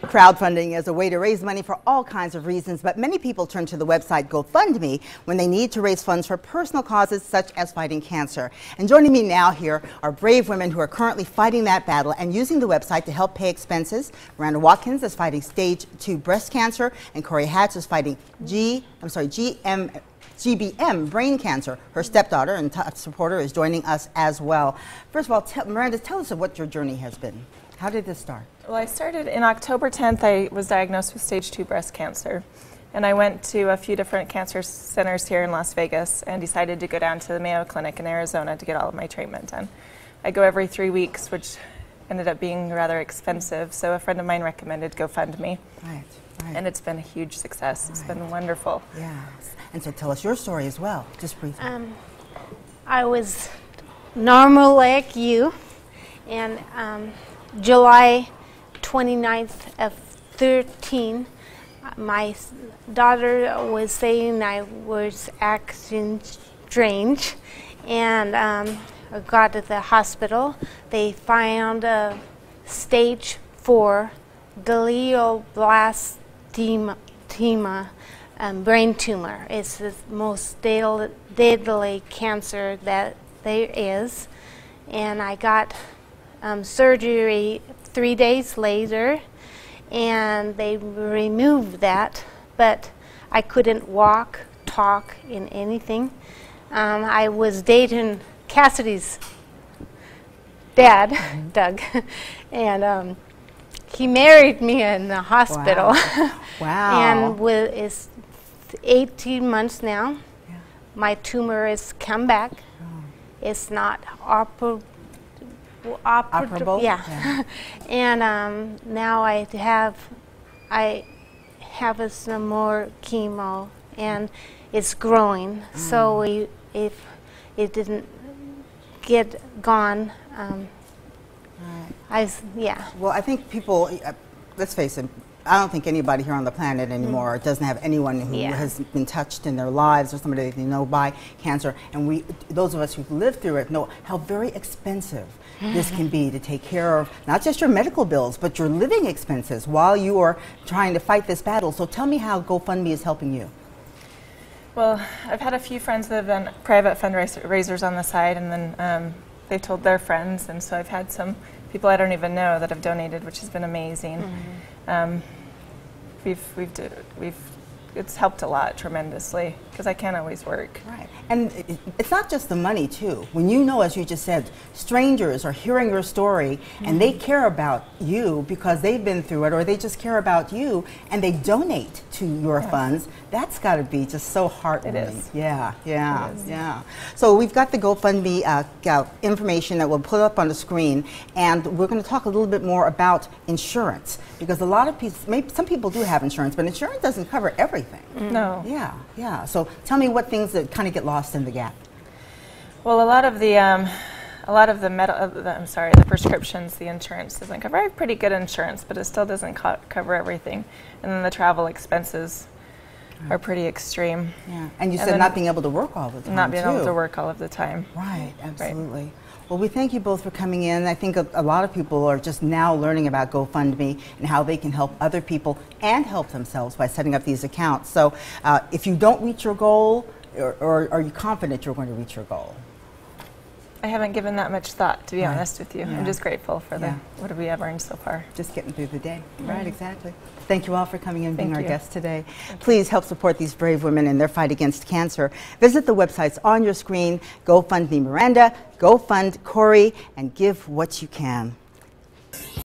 Crowdfunding is a way to raise money for all kinds of reasons, but many people turn to the website GoFundMe when they need to raise funds for personal causes such as fighting cancer. And joining me now here are brave women who are currently fighting that battle and using the website to help pay expenses. Miranda Watkins is fighting stage 2 breast cancer, and Corey Hatch is fighting GBM, brain cancer. Her stepdaughter and supporter is joining us as well. First of all, Miranda, tell us what your journey has been. How did this start? Well, I started in October 10th. I was diagnosed with stage 2 breast cancer. And I went to a few different cancer centers here in Las Vegas and decided to go down to the Mayo Clinic in Arizona to get all of my treatment done. I go every 3 weeks, which ended up being rather expensive. So a friend of mine recommended GoFundMe. Right. And it's been a huge success. It's been wonderful. Yes. And so tell us your story as well, just briefly. I was normal like you, and July 29th of 13, my daughter was saying I was acting strange, and I got to the hospital. They found a stage 4 glioblastoma brain tumor. It's the most deadly cancer that there is, and I got surgery 3 days later, and they removed that, but I couldn't walk, talk, in anything. I was dating Cassidy's dad, Doug, and he married me in the hospital. Wow. Wow. And it's 18 months now. Yeah. My tumor has come back. Oh. It's not operable. Yeah. And now I have some more chemo, and it's growing. So if it didn't get gone, Well, I think people, let's face it, I don't think anybody here on the planet anymore doesn't have anyone who has been touched in their lives or somebody they know by cancer. And those of us who've lived through it know how very expensive this can be to take care of not just your medical bills, but your living expenses while you are trying to fight this battle. So tell me how GoFundMe is helping you. Well, I've had a few friends that have done private fundraisers on the side, and then they've told their friends, and so I've had some people I don't even know that have donated, which has been amazing. It's helped a lot tremendously because I can't always work. Right, and it's not just the money too. When you know, as you just said, strangers are hearing your story and they care about you because they've been through it, or they just care about you and they donate to your funds. That's got to be just so heartwarming. It is. Yeah. So we've got the GoFundMe information that we'll put up on the screen, and we're going to talk a little bit more about insurance, because a lot of people, some people do have insurance, but insurance doesn't cover everything. No. Yeah. So tell me what things that kind of get lost in the gap. Well, a lot of the prescriptions, the insurance doesn't cover. I have pretty good insurance, but it still doesn't cover everything. And then the travel expenses are pretty extreme. Yeah. And you said not being able to work all the time. Not being able to work all of the time. Right. Absolutely. Right. Well, we thank you both for coming in. I think a lot of people are just now learning about GoFundMe and how they can help other people and help themselves by setting up these accounts. So if you don't reach your goal, or are you confident you're going to reach your goal? I haven't given that much thought, to be honest with you. I'm just grateful for what we have earned so far. Just getting through the day. Right, exactly. Thank you all for coming in and being our guest today. Please help support these brave women in their fight against cancer. Visit the websites on your screen. GoFundMe Miranda, GoFund Corey, and give what you can.